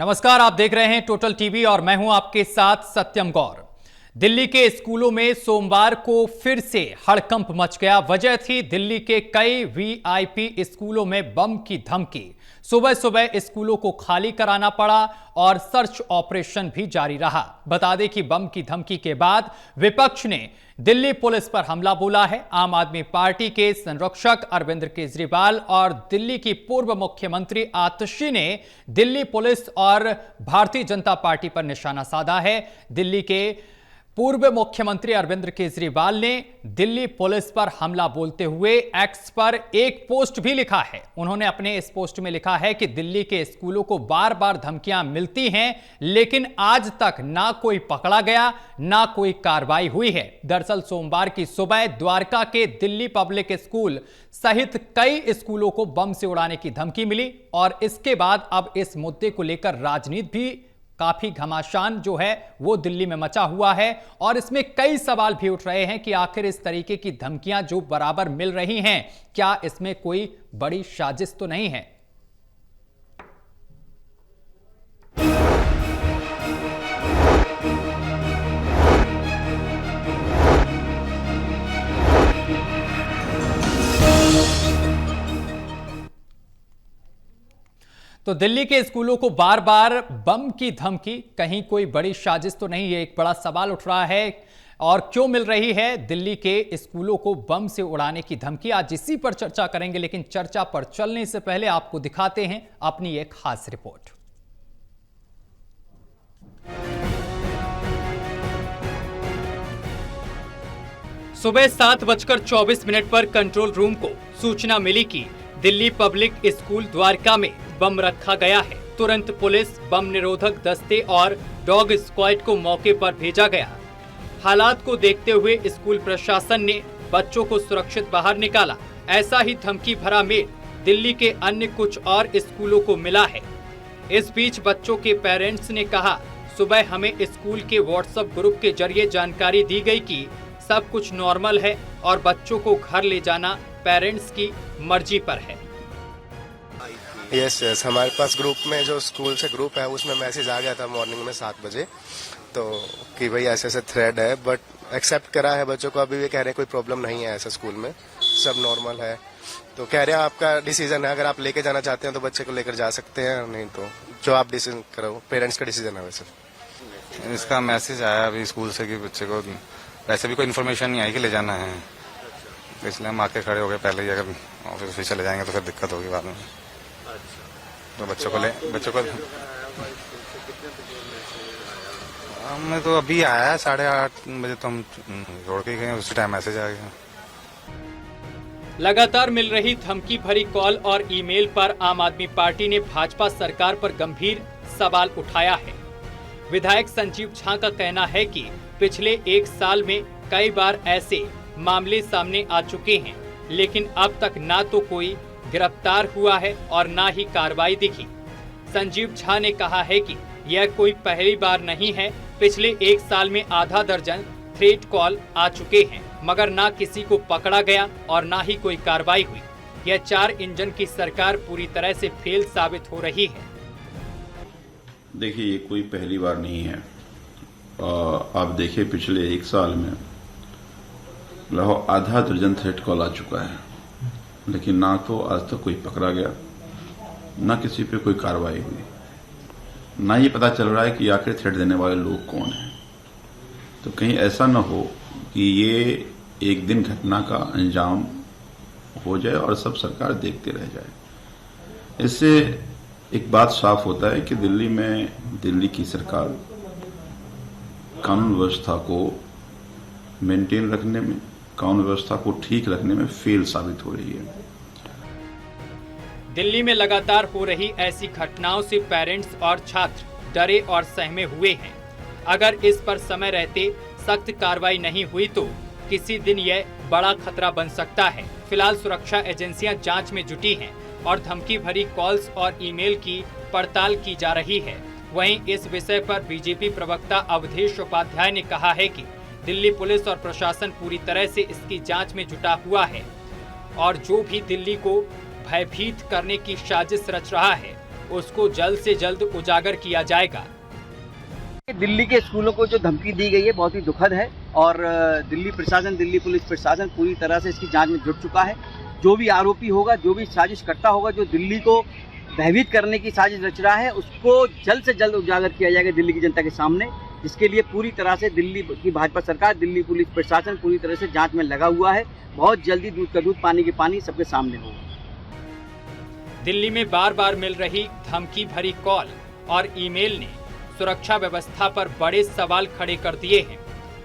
नमस्कार, आप देख रहे हैं टोटल टीवी और मैं हूं आपके साथ सत्यम गौर। दिल्ली के स्कूलों में सोमवार को फिर से हड़कंप मच गया। वजह थी दिल्ली के कई वीआईपी स्कूलों में बम की धमकी। सुबह सुबह स्कूलों को खाली कराना पड़ा और सर्च ऑपरेशन भी जारी रहा। बता दें कि बम की धमकी के बाद विपक्ष ने दिल्ली पुलिस पर हमला बोला है। आम आदमी पार्टी के संरक्षक अरविंद केजरीवाल और दिल्ली की पूर्व मुख्यमंत्री आतिशी ने दिल्ली पुलिस और भारतीय जनता पार्टी पर निशाना साधा है। दिल्ली के पूर्व मुख्यमंत्री अरविंद केजरीवाल ने दिल्ली पुलिस पर हमला बोलते हुए एक्स पर एक पोस्ट भी लिखा है। उन्होंने अपने इस पोस्ट में लिखा है कि दिल्ली के स्कूलों को बार बार धमकियां मिलती हैं, लेकिन आज तक ना कोई पकड़ा गया ना कोई कार्रवाई हुई है। दरअसल सोमवार की सुबह द्वारका के दिल्ली पब्लिक स्कूल सहित कई स्कूलों को बम से उड़ाने की धमकी मिली और इसके बाद अब इस मुद्दे को लेकर राजनीति भी काफी घमासान जो है वो दिल्ली में मचा हुआ है और इसमें कई सवाल भी उठ रहे हैं कि आखिर इस तरीके की धमकियां जो बराबर मिल रही हैं, क्या इसमें कोई बड़ी साजिश तो नहीं है। तो दिल्ली के स्कूलों को बार बार बम की धमकी, कहीं कोई बड़ी साजिश तो नहीं, ये एक बड़ा सवाल उठ रहा है। और क्यों मिल रही है दिल्ली के स्कूलों को बम से उड़ाने की धमकी, आज इसी पर चर्चा करेंगे। लेकिन चर्चा पर चलने से पहले आपको दिखाते हैं अपनी एक खास रिपोर्ट। सुबह 7:24 पर कंट्रोल रूम को सूचना मिली कि दिल्ली पब्लिक स्कूल द्वारका में बम रखा गया है। तुरंत पुलिस, बम निरोधक दस्ते और डॉग स्क्वाड को मौके पर भेजा गया। हालात को देखते हुए स्कूल प्रशासन ने बच्चों को सुरक्षित बाहर निकाला। ऐसा ही धमकी भरा मेल दिल्ली के अन्य कुछ और स्कूलों को मिला है। इस बीच बच्चों के पेरेंट्स ने कहा, सुबह हमें स्कूल के व्हाट्सएप ग्रुप के जरिए जानकारी दी गई कि सब कुछ नॉर्मल है और बच्चों को घर ले जाना पेरेंट्स की मर्जी पर है। यस, हमारे पास ग्रुप में जो स्कूल से ग्रुप है उसमें मैसेज आ गया था मॉर्निंग में 7 बजे, तो कि भाई ऐसे ऐसे थ्रेड है, बट एक्सेप्ट करा है बच्चों को। अभी भी कह रहे हैं कोई प्रॉब्लम नहीं है, ऐसा स्कूल में सब नॉर्मल है। तो कह रहे हैं आपका डिसीजन है, अगर आप लेके जाना चाहते हैं तो बच्चे को लेकर जा सकते हैं, नहीं तो जो आप डिसीजन करो, पेरेंट्स का डिसीजन है। वैसे इसका मैसेज आया अभी स्कूल से कि बच्चे को वैसे भी कोई इन्फॉर्मेशन नहीं आई कि ले जाना है, तो इसलिए हम आके खड़े हो गए पहले ही। अगर ऑफिस से चले जाएंगे तो फिर दिक्कत होगी बाद में। तो बच्चों को हमें तो अभी आया 8:30 बजे, तो हम छोड़ के गए, उसी टाइम मैसेज आ गया। लगातार मिल रही धमकी भरी कॉल और ईमेल पर आम आदमी पार्टी ने भाजपा सरकार पर गंभीर सवाल उठाया है। विधायक संजीव झा का कहना है कि पिछले 1 साल में कई बार ऐसे मामले सामने आ चुके हैं, लेकिन अब तक ना तो कोई गिरफ्तार हुआ है और ना ही कार्रवाई दिखी। संजीव झा ने कहा है कि यह कोई पहली बार नहीं है। पिछले 1 साल में आधा दर्जन थ्रेट कॉल आ चुके हैं, मगर ना किसी को पकड़ा गया और ना ही कोई कार्रवाई हुई। यह 4 इंजन की सरकार पूरी तरह से फेल साबित हो रही है। देखिए, ये कोई पहली बार नहीं है। आप देखिए, पिछले 1 साल में लगभग आधा दर्जन थ्रेट कॉल आ चुका है, लेकिन ना तो आज तक कोई पकड़ा गया, ना किसी पे कोई कार्रवाई हुई, ना ये पता चल रहा है कि आखिर थ्रेट देने वाले लोग कौन हैं। तो कहीं ऐसा न हो कि ये एक दिन घटना का अंजाम हो जाए और सब सरकार देखते रह जाए। इससे एक बात साफ होता है कि दिल्ली की सरकार कानून व्यवस्था को मेंटेन रखने में, कानून व्यवस्था को ठीक रखने में फेल साबित हो रही है। दिल्ली में लगातार हो रही ऐसी घटनाओं से पेरेंट्स और छात्र डरे और सहमे हुए हैं। अगर इस पर समय रहते सख्त कार्रवाई नहीं हुई तो किसी दिन यह बड़ा खतरा बन सकता है। फिलहाल सुरक्षा एजेंसियां जांच में जुटी हैं और धमकी भरी कॉल्स और ईमेल की पड़ताल की जा रही है। वहीं इस विषय पर बीजेपी प्रवक्ता अवधेश उपाध्याय ने कहा है कि दिल्ली पुलिस और प्रशासन पूरी तरह से इसकी जांच में जुटा हुआ है और जो भी दिल्ली को भयभीत करने की साजिश रच रहा है उसको जल्द से जल्द उजागर किया जाएगा। दिल्ली के स्कूलों को जो धमकी दी गई है बहुत ही दुखद है और दिल्ली प्रशासन, दिल्ली पुलिस प्रशासन पूरी तरह से इसकी जांच में जुट चुका है। जो भी आरोपी होगा, जो भी साजिश करता होगा, जो दिल्ली को भयभीत करने की साजिश रच रहा है, उसको जल्द से जल्द उजागर किया जाएगा दिल्ली की जनता के सामने, जिसके लिए पूरी तरह से दिल्ली की भाजपा सरकार, दिल्ली पुलिस प्रशासन पूरी तरह से जांच में लगा हुआ है। बहुत जल्दी दूध का दूध, पानी के पानी सबके सामने होगा। दिल्ली में बार बार मिल रही धमकी भरी कॉल और ईमेल ने सुरक्षा व्यवस्था पर बड़े सवाल खड़े कर दिए हैं।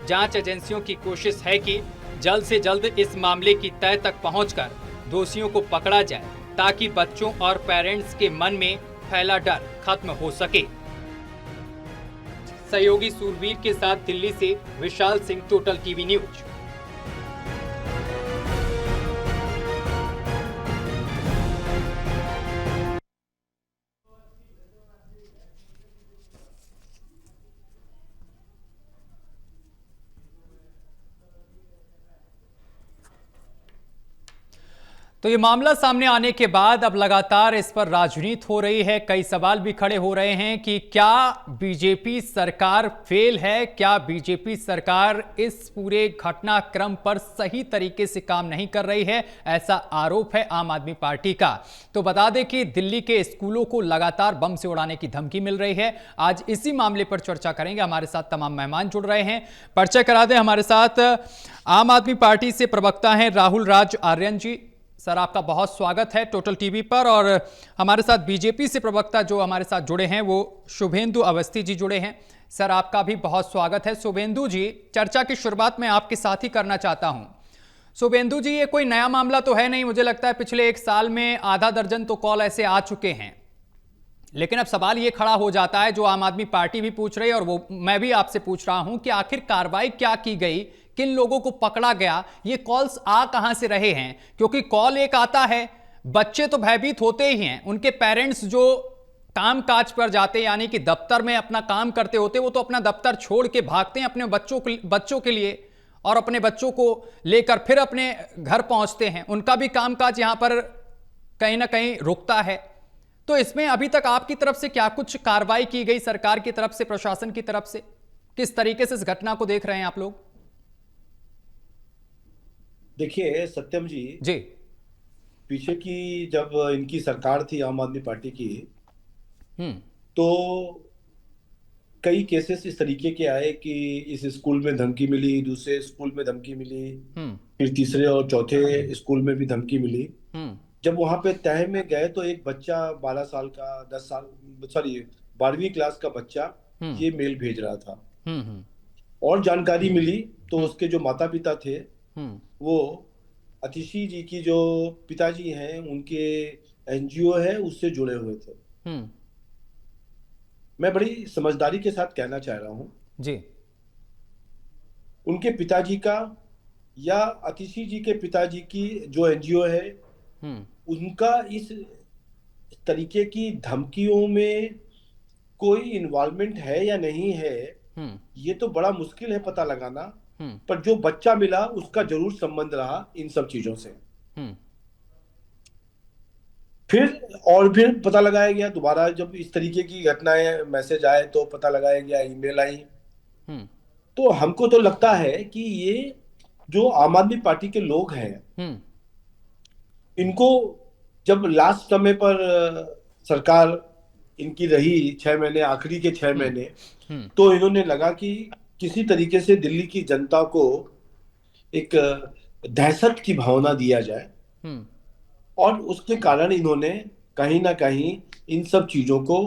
जांच एजेंसियों की कोशिश है कि जल्द से जल्द इस मामले की तह तक पहुंचकर दोषियों को पकड़ा जाए, ताकि बच्चों और पेरेंट्स के मन में फैला डर खत्म हो सके। सहयोगी सूरवीर के साथ दिल्ली से Vishal Singh, total TV news. तो ये मामला सामने आने के बाद अब लगातार इस पर राजनीति हो रही है। कई सवाल भी खड़े हो रहे हैं कि क्या बीजेपी सरकार फेल है, क्या बीजेपी सरकार इस पूरे घटनाक्रम पर सही तरीके से काम नहीं कर रही है, ऐसा आरोप है आम आदमी पार्टी का। तो बता दें कि दिल्ली के स्कूलों को लगातार बम से उड़ाने की धमकी मिल रही है। आज इसी मामले पर चर्चा करेंगे। हमारे साथ तमाम मेहमान जुड़ रहे हैं। परिचय करा दें, हमारे साथ आम आदमी पार्टी से प्रवक्ता हैं राहुल राज आर्यन जी। सर, आपका बहुत स्वागत है टोटल टीवी पर। और हमारे साथ बीजेपी से प्रवक्ता जो हमारे साथ जुड़े हैं वो शुभेंदु अवस्थी जी जुड़े हैं। सर, आपका भी बहुत स्वागत है। शुभेंदु जी, चर्चा की शुरुआत मैं आपके साथ ही करना चाहता हूं। शुभेंदु जी, ये कोई नया मामला तो है नहीं, मुझे लगता है पिछले एक साल में आधा दर्जन तो कॉल ऐसे आ चुके हैं। लेकिन अब सवाल ये खड़ा हो जाता है, जो आम आदमी पार्टी भी पूछ रही है और वो मैं भी आपसे पूछ रहा हूं, कि आखिर कार्रवाई क्या की गई, किन लोगों को पकड़ा गया, ये कॉल्स आ कहां से रहे हैं? क्योंकि कॉल एक आता है, बच्चे तो भयभीत होते ही हैं, उनके पेरेंट्स जो काम काज पर जाते यानी कि दफ्तर में अपना काम करते होते, वो तो अपना दफ्तर छोड़ के भागते हैं अपने बच्चों के लिए और अपने बच्चों को लेकर फिर अपने घर पहुंचते हैं। उनका भी काम काज यहां पर कहीं ना कहीं रुकता है। तो इसमें अभी तक आपकी तरफ से क्या कुछ कार्रवाई की गई, सरकार की तरफ से, प्रशासन की तरफ से? किस तरीके से इस घटना को देख रहे हैं आप लोग? देखिए सत्यम जी, पीछे की जब इनकी सरकार थी आम आदमी पार्टी की, तो कई केसेस इस तरीके के आए कि इस स्कूल में धमकी मिली, दूसरे स्कूल में धमकी मिली, फिर तीसरे और चौथे स्कूल में भी धमकी मिली। जब वहां पे तह में गए तो एक बच्चा 12 साल का 12वीं क्लास का बच्चा ये मेल भेज रहा था। और जानकारी मिली तो उसके जो माता पिता थे वो अतिशी जी की जो पिताजी हैं उनके एनजीओ है उससे जुड़े हुए थे। मैं बड़ी समझदारी के साथ कहना चाह रहा हूं जी, उनके पिताजी का या अतिशी जी के पिताजी की जो एनजीओ है उनका इस तरीके की धमकियों में कोई इन्वॉल्वमेंट है या नहीं है, ये तो बड़ा मुश्किल है पता लगाना। पर जो बच्चा मिला उसका जरूर संबंध रहा इन सब चीजों से। फिर पता लगाया गया, दोबारा जब इस तरीके की घटनाएं मैसेज आए तो पता लगाया गया, ईमेल आई। तो हमको तो लगता है कि ये जो आम आदमी पार्टी के लोग हैं, इनको जब लास्ट समय पर सरकार इनकी रही 6 महीने, आखिरी के 6 महीने, तो इन्होंने लगा कि किसी तरीके से दिल्ली की जनता को एक दहशत की भावना दिया जाए, और उसके कारण इन्होंने कहीं ना कहीं इन सब चीजों को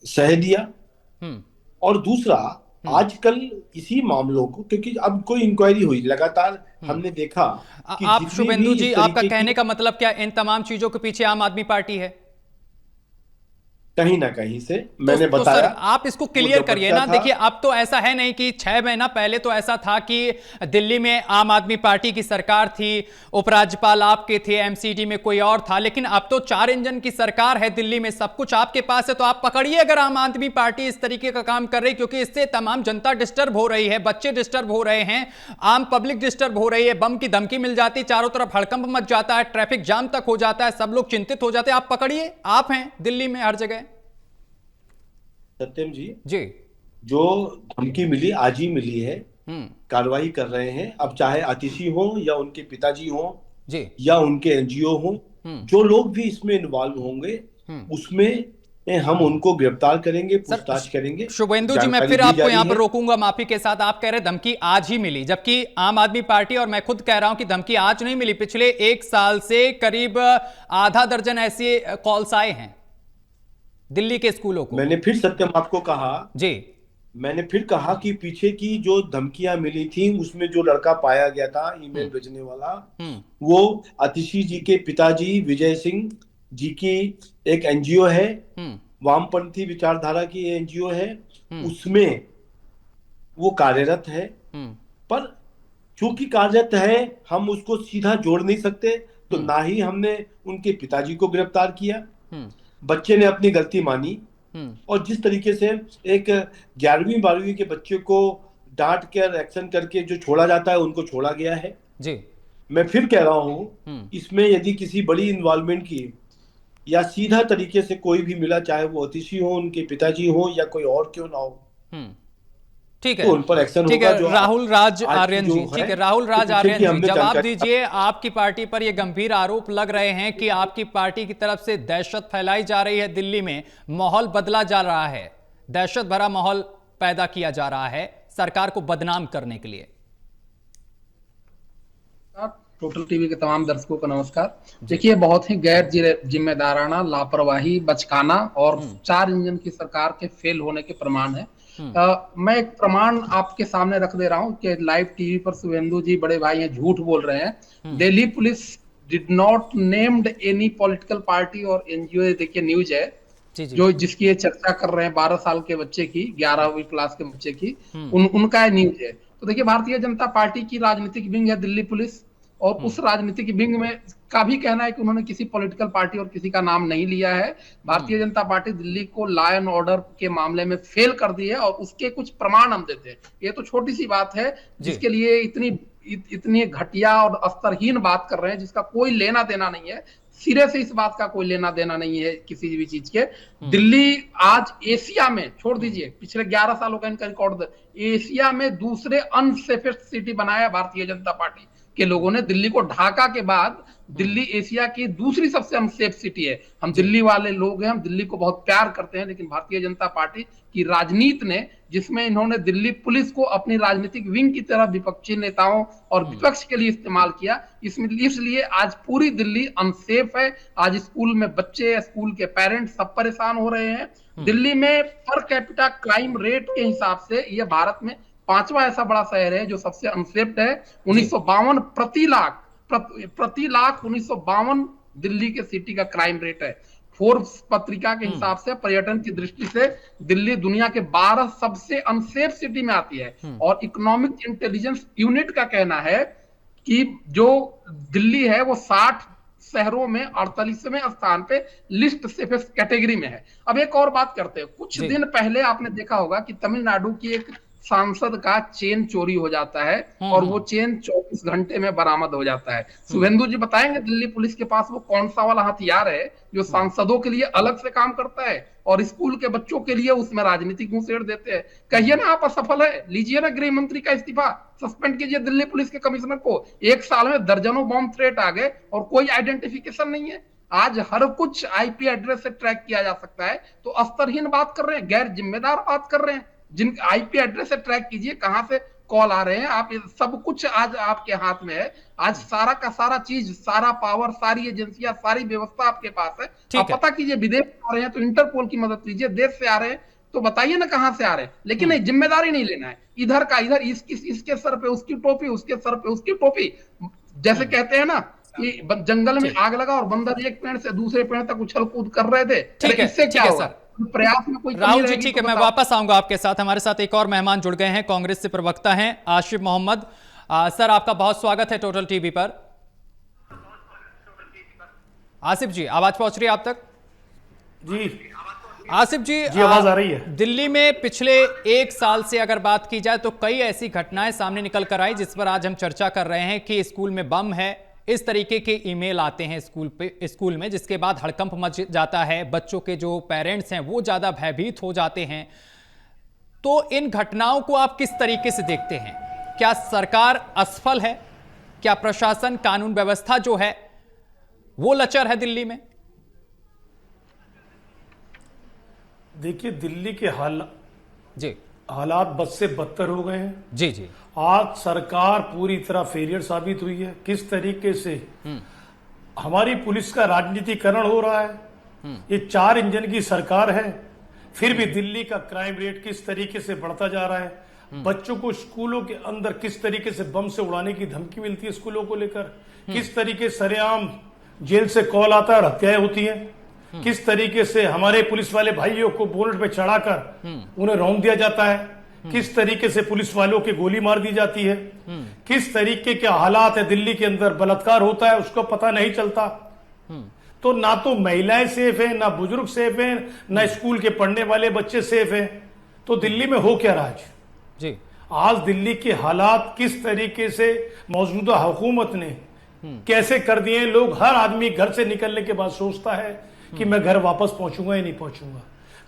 सह दिया। और दूसरा, आजकल इसी मामलों को, क्योंकि अब कोई इंक्वायरी हुई लगातार, हमने देखा कि आप शुभेंदु जी, आपका कहने का मतलब क्या इन तमाम चीजों के पीछे आम आदमी पार्टी है? कहीं ना कहीं से मैंने तो बताया। सर आप इसको क्लियर करिए ना। देखिए अब तो ऐसा है नहीं कि 6 महीना पहले तो ऐसा था कि दिल्ली में आम आदमी पार्टी की सरकार थी, उपराज्यपाल आपके थे, एमसीडी में कोई और था, लेकिन अब तो 4 इंजन की सरकार है दिल्ली में, सब कुछ आपके पास है। तो आप पकड़िए अगर आम आदमी पार्टी इस तरीके का काम कर रही, क्योंकि इससे तमाम जनता डिस्टर्ब हो रही है, बच्चे डिस्टर्ब हो रहे हैं, आम पब्लिक डिस्टर्ब हो रही है, बम की धमकी मिल जाती है, चारों तरफ हड़कंप मच जाता है, ट्रैफिक जाम तक हो जाता है, सब लोग चिंतित हो जाते हैं। आप पकड़िए, आप हैं दिल्ली में हर जगह। सत्यम जी जी जो धमकी मिली आज ही मिली है, कार्रवाई कर रहे हैं। अब चाहे आतिशी हो या उनके पिताजी हो जी या उनके एनजीओ हो, जो लोग भी इसमें इन्वॉल्व होंगे उसमें हम उनको गिरफ्तार करेंगे, पूछताछ करेंगे। शुभेंदु जी मैं फिर आपको यहां पर रोकूंगा माफी के साथ। आप कह रहे धमकी आज ही मिली, जबकि आम आदमी पार्टी और मैं खुद कह रहा हूं कि धमकी आज नहीं मिली, पिछले 1 साल से करीब आधा दर्जन ऐसे कॉल्स आए हैं दिल्ली के स्कूलों को। मैंने फिर सत्यम आपको कहा जी, मैंने फिर कहा कि पीछे की जो धमकियां मिली थी उसमें जो लड़का पाया गया था ईमेल भेजने वाला, वो आतिशी जी के पिताजी विजय सिंह जी की एक एनजीओ है, वामपंथी विचारधारा की एनजीओ है, उसमें वो कार्यरत है। पर चूंकि कार्यरत है हम उसको सीधा जोड़ नहीं सकते, तो ना ही हमने उनके पिताजी को गिरफ्तार किया। बच्चे ने अपनी गलती मानी, और जिस तरीके से एक 11वीं 12वीं के बच्चे को डांट कर एक्शन करके जो छोड़ा जाता है उनको छोड़ा गया है जी। मैं फिर कह रहा हूं इसमें यदि किसी बड़ी इन्वॉल्वमेंट की या सीधा तरीके से कोई भी मिला, चाहे वो आतिशी हो, उनके पिताजी हो या कोई और क्यों ना हो, ठीक है, तो उन पर एक्शन ठीक होगा। है राहुल राज आर्यन जी, ठीक है राहुल राज आर्यन जी, जवाब दीजिए। आपकी पार्टी पर यह गंभीर आरोप लग रहे हैं कि आपकी पार्टी की तरफ से दहशत फैलाई जा रही है, दिल्ली में माहौल बदला जा रहा है, दहशत भरा माहौल पैदा किया जा रहा है सरकार को बदनाम करने के लिए। टोटल टीवी के तमाम दर्शकों को नमस्कार। देखिए बहुत ही गैर जिम्मेदाराना, लापरवाही, बचकाना और 4 इंजन की सरकार के फेल होने के प्रमाण है। मैं एक प्रमाण आपके सामने रख दे रहा हूं कि लाइव टीवी पर शुभेंदु जी बड़े भाई हैं, झूठ बोल रहे हैं। Delhi police did not named any political party और एनजीओ। देखिए न्यूज है जो जिसकी ये चर्चा कर रहे हैं 12 साल के बच्चे की, 11वीं क्लास के बच्चे की, उनका न्यूज है। तो देखिए भारतीय जनता पार्टी की राजनीतिक विंग है दिल्ली पुलिस, और उस राजनीतिक विंग में का भी कहना है कि उन्होंने किसी पॉलिटिकल पार्टी और किसी का नाम नहीं लिया है। भारतीय जनता पार्टी दिल्ली को लॉ एंड ऑर्डर के मामले में फेल कर दी है, और उसके कुछ प्रमाण हम देते हैं। ये तो छोटी सी बात है जिसके लिए इतनी घटिया और स्तरहीन बात कर रहे हैं, जिसका कोई लेना देना नहीं है। सिरे से इस बात का कोई लेना देना नहीं है किसी भी चीज के। दिल्ली आज एशिया में, छोड़ दीजिए पिछले 11 सालों का इनका रिकॉर्ड, एशिया में दूसरे अनसेफेस्ट सिटी बनाया भारतीय जनता पार्टी के लोगों ने। दिल्ली को ढाका के बाद दिल्ली एशिया की दूसरी सबसे अनसेफ सिटी है। हम दिल्ली वाले लोग हैं, हम दिल्ली को बहुत प्यार करते हैं, लेकिन भारतीय जनता पार्टी की राजनीति ने, जिसमें इन्होंने दिल्ली पुलिस को अपनी राजनीतिक विंग की तरह विपक्षी नेताओं और विपक्ष के लिए इस्तेमाल किया, इसलिए आज पूरी दिल्ली अनसेफ है। आज स्कूल में बच्चे, स्कूल के पेरेंट्स सब परेशान हो रहे हैं। दिल्ली में पर कैपिटा क्राइम रेट के हिसाब से यह भारत में 5वां ऐसा बड़ा शहर है जो सबसे अनसेफ्ड है। 1952 प्रति लाख 1952 दिल्ली के सिटी का क्राइम रेट है। फोर्ब्स पत्रिका के हिसाब से पर्यटन की दृष्टि से दिल्ली दुनिया के 12 सबसे अनसेफ सिटी में आती है। और इकोनॉमिक इंटेलिजेंस यूनिट का कहना है कि जो दिल्ली है वो 60 शहरों में 48वें स्थान पे लिस्ट सेफेस्ट कैटेगरी में है। अब एक और बात करते हैं, कुछ दिन पहले आपने देखा होगा कि तमिलनाडु की एक सांसद का चेन चोरी हो जाता है, और वो चेन 24 घंटे में बरामद हो जाता है। शुभेंदु जी बताएंगे दिल्ली पुलिस के पास वो कौन सा वाला हथियार है जो सांसदों के लिए अलग से काम करता है और स्कूल के बच्चों के लिए उसमें राजनीतिक घुसेड़ देते हैं। कहिए ना आप असफल है, लीजिए ना गृह मंत्री का इस्तीफा, सस्पेंड कीजिए दिल्ली पुलिस के कमिश्नर को। 1 साल में दर्जनों बॉम्ब थ्रेट आ गए और कोई आइडेंटिफिकेशन नहीं है। आज हर कुछ आईपी एड्रेस से ट्रैक किया जा सकता है, तो अस्तरहीन बात कर रहे हैं, गैर जिम्मेदार बात कर रहे हैं। जिन आईपी एड्रेस से ट्रैक कीजिए कहां से कॉल आ रहे हैं, आप सब कुछ आज आपके हाथ में है। आज सारा का सारा चीज, सारा पावर, सारी एजेंसियां, सारी व्यवस्था आपके पास है। आप पता कीजिए, विदेश से आ रहे हैं तो इंटरपोल की मदद लीजिए, देश से आ रहे हैं तो बताइए ना कहां से आ रहे हैं। लेकिन नहीं, जिम्मेदारी नहीं लेना है। इधर का इधर, इसके सर पे उसकी टोपी, उसके सर पे उसकी टोपी। जैसे कहते हैं ना कि जंगल में आग लगा और बंदर एक पेड़ से दूसरे पेड़ तक उछल कूद कर रहे थे, इससे क्या होगा? प्रयास में कोई कमी राहुल जी रहेगी ठीक तो है, मैं बताओ। वापस आऊंगा आपके साथ। हमारे साथ एक और मेहमान जुड़ गए हैं, कांग्रेस से प्रवक्ता हैं आसिफ मोहम्मद। सर आपका बहुत स्वागत है टोटल टीवी पर। आसिफ जी आवाज पहुंच रही है आप तक? जी आसिफ जी आवाज आ रही है। दिल्ली में पिछले एक साल से अगर बात की जाए तो कई ऐसी घटनाएं सामने निकल कर आई जिस पर आज हम चर्चा कर रहे हैं कि स्कूल में बम है, इस तरीके के ईमेल आते हैं स्कूल में, जिसके बाद हड़कंप मच जाता है। बच्चों के जो पेरेंट्स हैं वो ज्यादा भयभीत हो जाते हैं। तो इन घटनाओं को आप किस तरीके से देखते हैं? क्या सरकार असफल है? क्या प्रशासन कानून व्यवस्था जो है वो लचर है दिल्ली में? देखिए दिल्ली के जी हालात बद से बदतर हो गए हैं। जी जी आज सरकार पूरी तरह फेलियर साबित हुई है। किस तरीके से हमारी पुलिस का राजनीतिकरण हो रहा है। ये 4 इंजन की सरकार है, फिर भी दिल्ली का क्राइम रेट किस तरीके से बढ़ता जा रहा है। बच्चों को स्कूलों के अंदर किस तरीके से बम से उड़ाने की धमकी मिलती है स्कूलों को लेकर। किस तरीके सरेआम जेल से कॉल आता है, हत्याएं होती हैं। किस तरीके से हमारे पुलिस वाले भाइयों को बोनट पे चढ़ाकर उन्हें रौंद दिया जाता है। किस तरीके से पुलिस वालों की गोली मार दी जाती है। किस तरीके के हालात है दिल्ली के अंदर, बलात्कार होता है उसको पता नहीं चलता। तो ना तो महिलाएं सेफ हैं, ना बुजुर्ग सेफ हैं, ना स्कूल के पढ़ने वाले बच्चे सेफ हैं। तो दिल्ली में हो क्या रहा है जी? आज दिल्ली के हालात किस तरीके से मौजूदा हुकूमत ने कैसे कर दिए। लोग, हर आदमी घर से निकलने के बाद सोचता है कि मैं घर वापस पहुंचूंगा या नहीं पहुंचूंगा,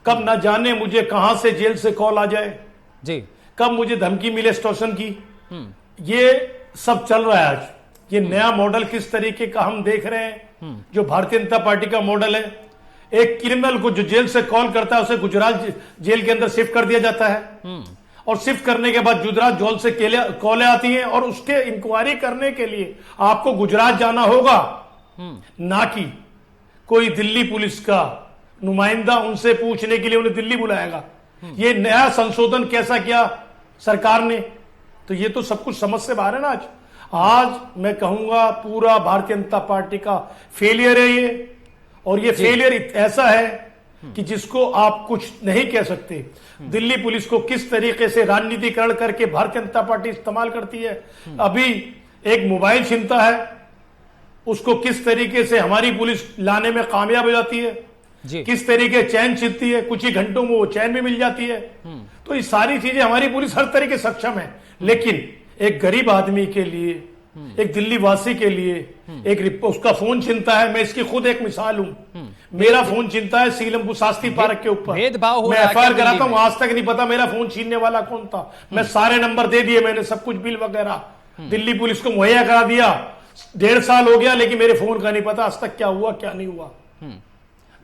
कब ना जाने मुझे कहां से जेल से कॉल आ जाए जी, कब मुझे धमकी मिले स्टेशन की। ये सब चल रहा है आज। ये नया मॉडल किस तरीके का हम देख रहे हैं, जो भारतीय जनता पार्टी का मॉडल है। एक क्रिमिनल को जो जेल से कॉल करता है उसे गुजरात जेल के अंदर शिफ्ट कर दिया जाता है, और शिफ्ट करने के बाद गुजरात जेल से कॉलें आती हैं और उसके इंक्वायरी करने के लिए आपको गुजरात जाना होगा, ना कि कोई दिल्ली पुलिस का नुमाइंदा उनसे पूछने के लिए उन्हें दिल्ली बुलाएगा। ये नया संशोधन कैसा किया सरकार ने? तो ये तो सब कुछ समझ से बाहर है ना। आज मैं कहूंगा पूरा भारतीय जनता पार्टी का फेलियर है ये, और ये फेलियर ऐसा है कि जिसको आप कुछ नहीं कह सकते। दिल्ली पुलिस को किस तरीके से राजनीतिकरण करके भारतीय जनता पार्टी इस्तेमाल करती है। अभी एक मोबाइल छीनता है, उसको किस तरीके से हमारी पुलिस लाने में कामयाब हो जाती है। किस तरीके चैन छीनती है, कुछ ही घंटों में वो चैन भी मिल जाती है। तो ये सारी चीजें हमारी पुलिस हर तरीके सक्षम है। लेकिन एक गरीब आदमी के लिए, एक दिल्ली वासी के लिए, एक उसका फोन छीनता है। मैं इसकी खुद एक मिसाल हूं। मेरा फोन छीनता है सीलमपुर शास्त्री पार्क के ऊपर, भेदभाव हो मैं रहा है एफआईआर क्या कराता हूं, दिल्ली में? आज तक नहीं पता मेरा फोन छीनने वाला कौन था। मैं सारे नंबर दे दिए, मैंने सब कुछ बिल वगैरह दिल्ली पुलिस को मुहैया करा दिया। 1.5 साल हो गया लेकिन मेरे फोन का नहीं पता आज तक क्या हुआ क्या नहीं हुआ।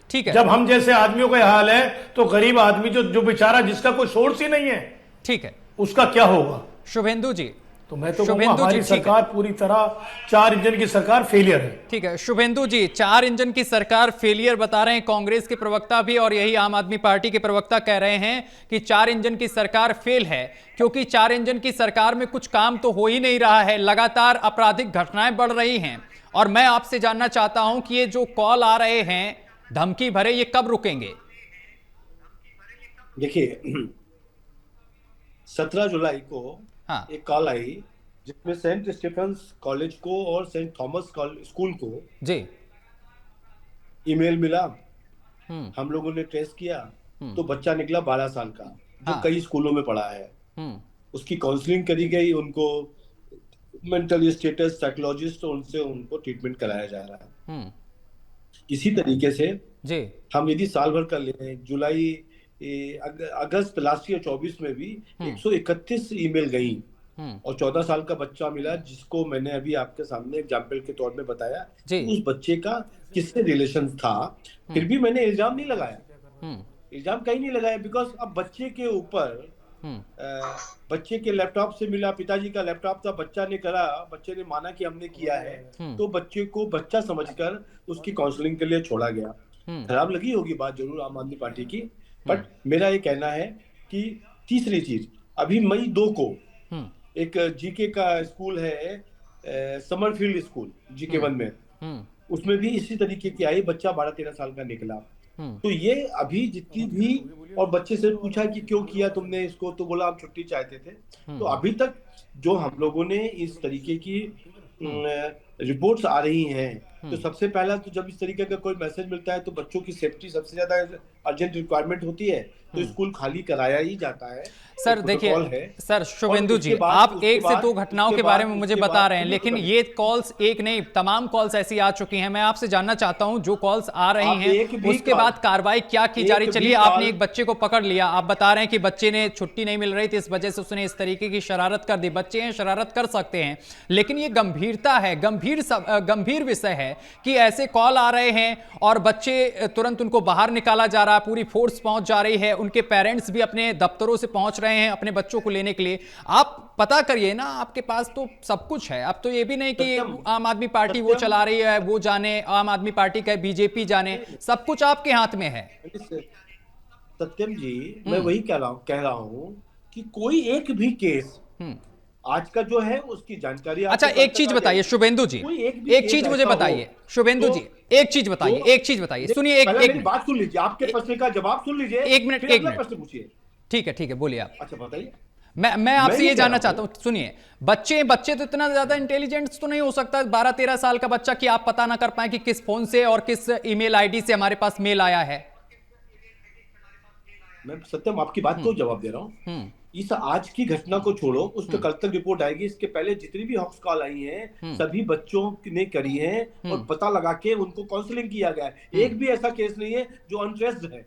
ठीक है, जब हम जैसे आदमियों का हाल है तो गरीब आदमी जो बेचारा, जिसका कोई सोर्स ही नहीं है, ठीक है, उसका क्या होगा। शुभेंदु जी, तो मैं तो कहूंगा हमारी सरकार पूरी तरह 4 इंजन की सरकार फेलियर है। ठीक है शुभेंदु जी, 4 इंजन की सरकार फेलियर बता रहे हैं कांग्रेस के प्रवक्ता भी, और यही आम आदमी पार्टी के प्रवक्ता कह रहे हैं कि 4 इंजन की सरकार फेल है, क्योंकि 4 इंजन की सरकार में कुछ काम तो हो ही नहीं रहा है। लगातार आपराधिक घटनाएं बढ़ रही हैं। और मैं आपसे जानना चाहता हूं कि ये जो कॉल आ रहे हैं धमकी भरे, ये कब रुकेंगे? देखिए 17 जुलाई को एक कॉल आई जिसमें सेंट स्टीफेंस कॉलेज को और सेंट थॉमस स्कूल को जी ईमेल मिला। हम लोगों ने ट्रेस किया तो बच्चा निकला 12 साल का, जो कई स्कूलों में पढ़ा है। उसकी काउंसलिंग करी गई, उनको मेंटल स्टेटस साइकोलॉजिस्ट, उनसे उनको ट्रीटमेंट कराया जा रहा है। इसी तरीके से जी हम यदि साल भर कर ले, जुलाई अगस्त लास्ट ईयर 24 में भी 131 ईमेल गई और 14 साल का बच्चा मिला, जिसको मैंने अभी आपके सामने एग्जाम्पल के तौर में बताया उस बच्चे का किससे रिलेशन था। फिर भी मैंने इल्जाम नहीं लगाया, इल्जाम कहीं नहीं लगाया, बिकॉज अब बच्चे के ऊपर बच्चे के लैपटॉप से मिला, पिताजी का लैपटॉप था, बच्चा ने करा, बच्चे ने माना कि हमने किया है, तो बच्चे को बच्चा समझकर उसकी काउंसलिंग के लिए छोड़ा गया। खराब लगी होगी बात जरूर आम आदमी पार्टी की, बट मेरा ये कहना है कि तीसरी चीज, अभी मई 2 को एक जीके का स्कूल है, समरफील्ड स्कूल जीके 1 में, उसमें भी इसी तरीके की आई, बच्चा 12-13 साल का निकला। तो ये अभी जितनी भी, और बच्चे से पूछा कि क्यों किया तुमने इसको, तो बोला हम छुट्टी चाहते थे। तो अभी तक जो हम लोगों ने इस तरीके की रिपोर्ट्स आ रही हैं, तो सबसे पहला तो जब इस तरीके का कोई मैसेज मिलता है तो बच्चों की सेफ्टी सबसे ज्यादा अर्जेंट रिक्वायरमेंट होती है, तो स्कूल खाली कराया ही जाता है। सर देखिए सर शुभेंदु जी, आप एक से दो घटनाओं के बारे में मुझे बता रहे हैं, लेकिन ये कॉल्स एक नहीं तमाम कॉल्स ऐसी आ चुकी हैं। मैं आपसे जानना चाहता हूं जो कॉल्स आ रही हैं उसके बाद कार्रवाई क्या की जा रही। चलिए आपने एक बच्चे को पकड़ लिया, आप बता रहे हैं कि बच्चे ने छुट्टी नहीं मिल रही थी, इस वजह से उसने इस तरीके की शरारत कर दी। बच्चे हैं, शरारत कर सकते हैं, लेकिन ये गंभीरता है, गंभीर विषय है कि ऐसे कॉल आ रहे हैं और बच्चे तुरंत उनको बाहर निकाला जा रहा है, पूरी फोर्स पहुंच जा रही है, उनके पेरेंट्स भी अपने दफ्तरों से पहुंच रहे हैं अपने बच्चों को लेने के लिए। आप पता करिए ना, आपके पास तो सब कुछ है। अब तो ये भी नहीं कि आम आदमी पार्टी वो चला रही है, वो जाने, आम आदमी पार्टी का बीजेपी जाने, सब कुछ आपके हाथ में है। सत्यम जी, मैं वही कह रहा हूं कि कोई एक भी केस आज का जो है उसकी जानकारी। अच्छा एक चीज बताइए शुभेंदु जी, एक चीज मुझे बताइए शुभेंदु जी, एक चीज बताइए, सुनिए एक बात सुन लीजिए, आपके प्रश्न का जवाब सुन लीजिए, एक मिनट प्रश्न पूछिए। ठीक है बोलिए आप। अच्छा बताइए। मैं आपसे ये जानना चाहता हूं, सुनिए, बच्चे तो इतना ज्यादा इंटेलिजेंट तो नहीं हो सकता 12-13 साल का बच्चा कि आप पता ना कर पाए कि किस फोन से और किस ईमेल आईडी से हमारे पास मेल आया है। मैं सत्यम आपकी बात को जवाब दे रहा हूं। इस आज की घटना को छोड़ो, उस पर कल तक रिपोर्ट आएगी। इसके पहले जितनी भी हॉक्स कॉल आई हैं सभी बच्चों ने करी हैं और पता लगा के उनको काउंसलिंग किया गया है। एक भी ऐसा केस नहीं है जो अनट्रेस्ड है।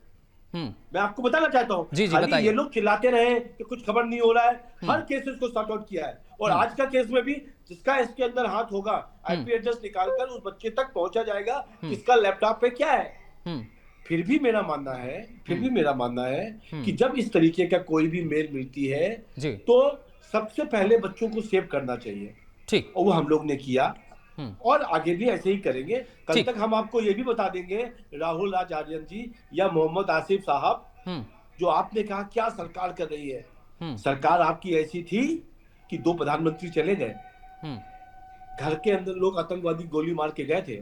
मैं आपको बताना चाहता हूँ, ये लोग चिल्लाते रहे कि कुछ खबर नहीं हो रहा है, हर केसेस को सॉर्ट आउट किया है। और आज का केस में भी जिसका इसके अंदर हाथ होगा, आईपी एड्रेस निकालकर उस बच्चे तक पहुंचा जाएगा किसका लैपटॉप पे क्या है। फिर भी मेरा मानना है कि जब इस तरीके का कोई भी मेल मिलती है तो सबसे पहले बच्चों को सेव करना चाहिए। ठीक, और वो हम लोग ने किया और आगे भी ऐसे ही करेंगे। कल तक हम आपको ये भी बता देंगे, राहुल राज आर्यन जी या मोहम्मद आसिफ साहब, जो आपने कहा क्या सरकार कर रही है, सरकार आपकी ऐसी थी कि 2 प्रधानमंत्री चले गए, घर के अंदर लोग आतंकवादी गोली मार के गए थे।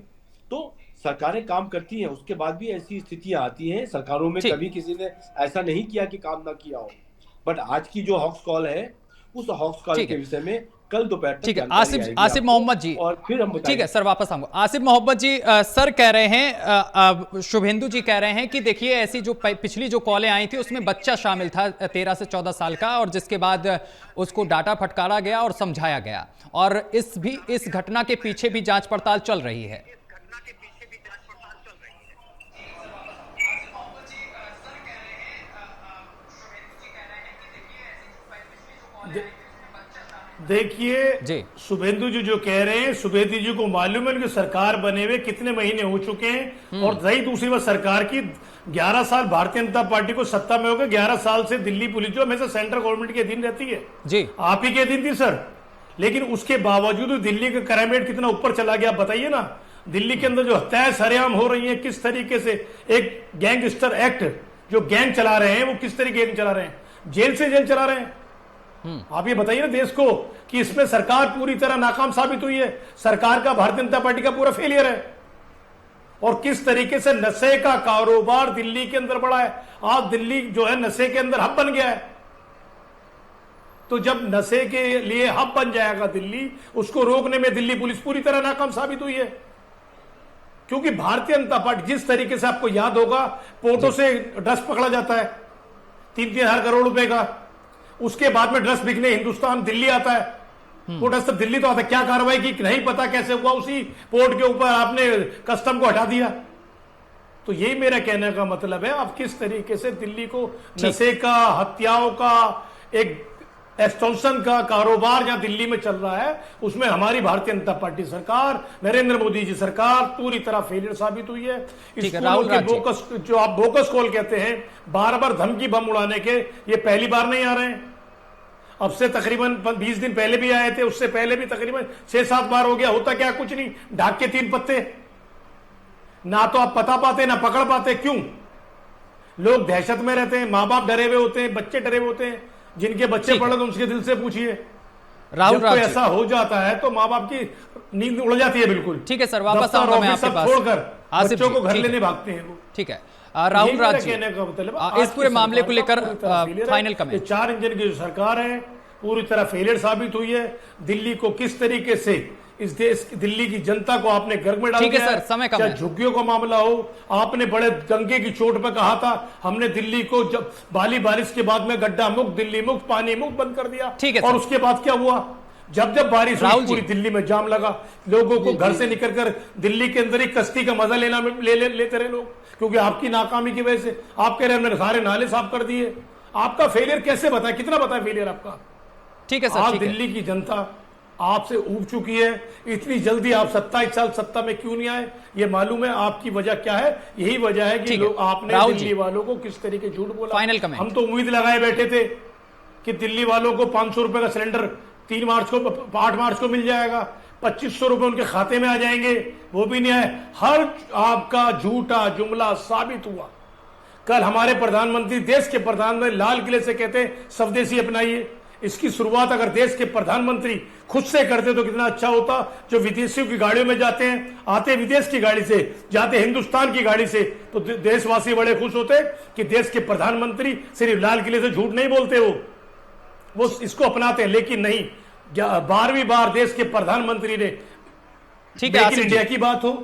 तो सरकारें काम करती हैं, उसके बाद भी ऐसी स्थितियां आती हैं। सरकारों में कभी किसी ने ऐसा नहीं किया कि काम ना किया हो। बट आज की जो हॉक्स कॉल है, उस हॉक्स कॉल के विषय में कल दोपहर तक आसिफ मोहम्मद जी, और फिर हम ठीक है सर वापस आऊंगा। आसिफ मोहम्मद जी, सर कह रहे हैं, शुभेंदु जी कह रहे हैं कि देखिए ऐसी जो पिछली जो कॉलें आई थी उसमें बच्चा शामिल था 13 से 14 साल का, और जिसके बाद उसको डाटा फटकारा गया और समझाया गया, और इस घटना के पीछे भी जांच पड़ताल चल रही है। देखिए शुभेंदु जी जो कह रहे हैं, शुभेंदु जी को मालूम है कि सरकार बने हुए कितने महीने हो चुके हैं, और रही दूसरी बात सरकार की 11 साल भारतीय जनता पार्टी को सत्ता में हो गए। 11 साल से दिल्ली पुलिस जो हमेशा सेंट्रल गवर्नमेंट के अधीन रहती है जी, आप ही के अधीन थी सर, लेकिन उसके बावजूद दिल्ली का क्राइम रेट कितना ऊपर चला गया बताइए ना। दिल्ली के अंदर जो हत्याएं सरेआम हो रही है, किस तरीके से एक गैंगस्टर एक्ट जो गैंग चला रहे हैं वो किस तरीके से चला रहे हैं, जेल से जेल चला रहे हैं। आप ये बताइए ना देश को कि इसमें सरकार पूरी तरह नाकाम साबित हुई है, सरकार का भारतीय जनता पार्टी का पूरा फेलियर है। और किस तरीके से नशे का कारोबार दिल्ली के अंदर बढ़ा है। आज दिल्ली जो है नशे के अंदर हब बन गया है। तो जब नशे के लिए हब बन जाएगा दिल्ली, उसको रोकने में दिल्ली पुलिस पूरी तरह नाकाम साबित हुई है। क्योंकि भारतीय जनता पार्टी जिस तरीके से आपको याद होगा, पोर्टों से ड्रग्स पकड़ा जाता है 3-3 हजार करोड़ रुपए का, उसके बाद में ड्रग्स बिकने हिंदुस्तान दिल्ली आता है, वो ड्रग्स दिल्ली तो आता है। क्या कार्रवाई की नहीं पता कैसे हुआ, उसी पोर्ट के ऊपर आपने कस्टम को हटा दिया। तो यही मेरा कहने का मतलब है, आप किस तरीके से दिल्ली को नशे का, हत्याओं का, एक एक्सटॉर्शन का कारोबार जहां दिल्ली में चल रहा है, उसमें हमारी भारतीय जनता पार्टी सरकार, नरेंद्र मोदी जी सरकार पूरी तरह फेलियर साबित हुई है। स्कूलों के बोकस, जो आप बोकस कॉल कहते हैं, बार बार धमकी बम उड़ाने के, ये पहली बार नहीं आ रहे हैं। अब से तकरीबन 20 दिन पहले भी आए थे, उससे पहले भी तकरीबन 6-7 बार हो गया। होता क्या, कुछ नहीं, ढाक के 3 पत्ते। ना तो आप पता पाते ना पकड़ पाते। क्यों? लोग दहशत में रहते हैं, माँ बाप डरे हुए होते हैं, बच्चे डरे हुए होते हैं। जिनके बच्चे पढ़े तो उसके दिल से पूछिए। राहुल जब ऐसा हो जाता है तो माँ बाप की नींद उड़ जाती है बिल्कुल। ठीक है सर, वापस आऊंगा मैं आपके पास। छोड़कर बच्चों को घर लेने भागते हैं वो। ठीक है, राहुल राज जी, कहने का मतलब इस पूरे मामले को लेकर फाइनल कमेंट। 4 इंजन की जो सरकार है पूरी तरह फेलियर साबित हुई है। दिल्ली को किस तरीके से इस देश दिल्ली की जनता को आपने गर्ग में डाल दिया। ठीक है सर, समय कम है। चाहे झुग्गियों का मामला हो, आपने बड़े गंगे की चोट पर कहा था हमने दिल्ली को जब बारिश के बाद में गड्ढा मुक्त, दिल्ली मुक्त, पानी मुक्त बंद कर दिया। ठीक है और उसके बाद क्या हुआ, जब बारिश हुई पूरी दिल्ली में जाम लगा, लोगों को घर से निकलकर दिल्ली के अंदर ही कश्ती का मजा लेते रहे लोग, क्योंकि आपकी नाकामी की वजह से। आप कह रहे हैं हमने सारे नाले साफ कर दिए। आपका फेलियर कैसे बताए, कितना बताए फेलियर आपका? ठीक है सर, आज दिल्ली की जनता आपसे ऊब चुकी है। इतनी जल्दी आप 27 साल सत्ता में क्यों नहीं आए, ये मालूम है आपकी वजह क्या है। यही वजह है कि लोग आपने दिल्ली वालों को किस तरीके झूठ बोला। Final comment. हम तो उम्मीद लगाए बैठे थे कि दिल्ली वालों को 500 रुपए का सिलेंडर 8 मार्च को मिल जाएगा, 2500 रुपए उनके खाते में आ जाएंगे, वो भी नहीं आए। हर आपका झूठा जुमला साबित हुआ। कल हमारे प्रधानमंत्री, देश के प्रधानमंत्री लाल किले से कहते हैं स्वदेशी अपनाइए। इसकी शुरुआत अगर देश के प्रधानमंत्री खुद से करते तो कितना अच्छा होता। जो विदेशियों की गाड़ियों में जाते हैं, आते विदेश की गाड़ी से, जाते हिंदुस्तान की गाड़ी से, तो देशवासी बड़े खुश होते कि देश के प्रधानमंत्री सिर्फ लाल किले से झूठ नहीं बोलते, वो इसको अपनाते हैं। लेकिन नहीं, 12वीं बार देश के प्रधानमंत्री ने मेक इन इंडिया की बात हो,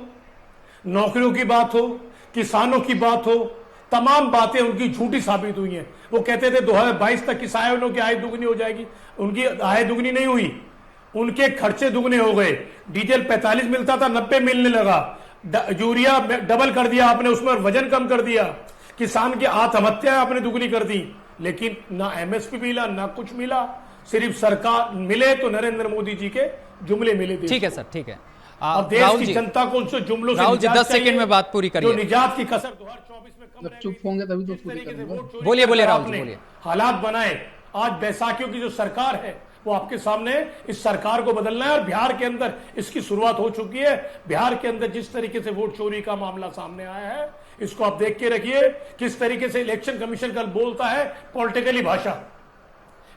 नौकरियों की बात हो, किसानों की बात हो, तमाम बातें उनकी झूठी साबित हुई हैं। वो कहते थे 2022 तक किसानों की आय दुगनी हो जाएगी, उनकी आय दुगनी नहीं हुई, उनके खर्चे दुगने हो गए। डीजल 45 मिलता था 90 मिलने लगा, यूरिया डबल कर दिया आपने, उसमें वजन कम कर दिया, किसान की आत्महत्या आपने दुगनी कर दी। लेकिन ना एमएसपी मिला, ना कुछ मिला, सिर्फ सरकार मिले तो नरेंद्र मोदी जी के जुमले मिले। ठीक है सर, ठीक है। अब देश की जनता को उनसे जुमलों से 10 सेकंड में बात पूरी करिए। जो निजात की कसर 2024 में कम चुप होंगे तभी तो पूरी करेंगे। बोलिए राहुल जी, बोलिए। हालात बनाए। आज बैसाखियों की जो सरकार है वो आपके सामने, इस सरकार को बदलना है। और बिहार के अंदर इसकी शुरुआत हो चुकी है। बिहार के अंदर जिस तरीके से वोट चोरी का मामला सामने आया है, इसको आप देख के रखिए किस तरीके से इलेक्शन कमीशन कल बोलता है पॉलिटिकली भाषा।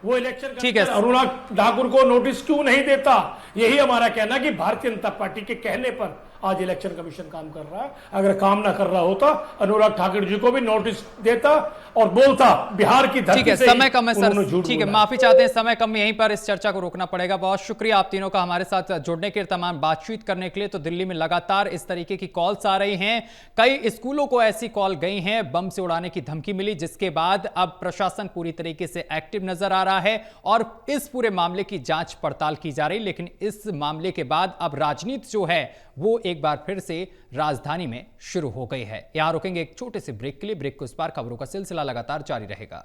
वो इलेक्शन कमीशन अनुराग ठाकुर को नोटिस क्यों नहीं देता, यही हमारा कहना कि भारतीय जनता पार्टी के कहने पर आज इलेक्शन कमीशन काम कर रहा है। अगर काम ना कर रहा होता, अनुराग ठाकुर जी को भी नोटिस देता और बोलता बिहार की धरती से। समय कम है सर, ठीक है, माफी चाहते हैं, समय कम, यहीं पर इस चर्चा को रोकना पड़ेगा। बहुत शुक्रिया आप तीनों का हमारे साथ जुड़ने के लिए, तमाम बातचीत करने के लिए। तो दिल्ली में लगातार इस तरीके की कॉल्स आ रही हैं, कई स्कूलों को ऐसी कॉल गई हैं, बम से उड़ाने की धमकी मिली, जिसके बाद अब प्रशासन पूरी तरीके से एक्टिव नजर आ रहा है और इस पूरे मामले की जांच पड़ताल की जा रही। लेकिन इस मामले के बाद अब राजनीति जो है वो एक बार फिर से राजधानी में शुरू हो गई है। यहां रुकेंगे एक छोटे से ब्रेक के लिए। ब्रेक को इस बार खबरों का सिलसिला लगातार जारी रहेगा।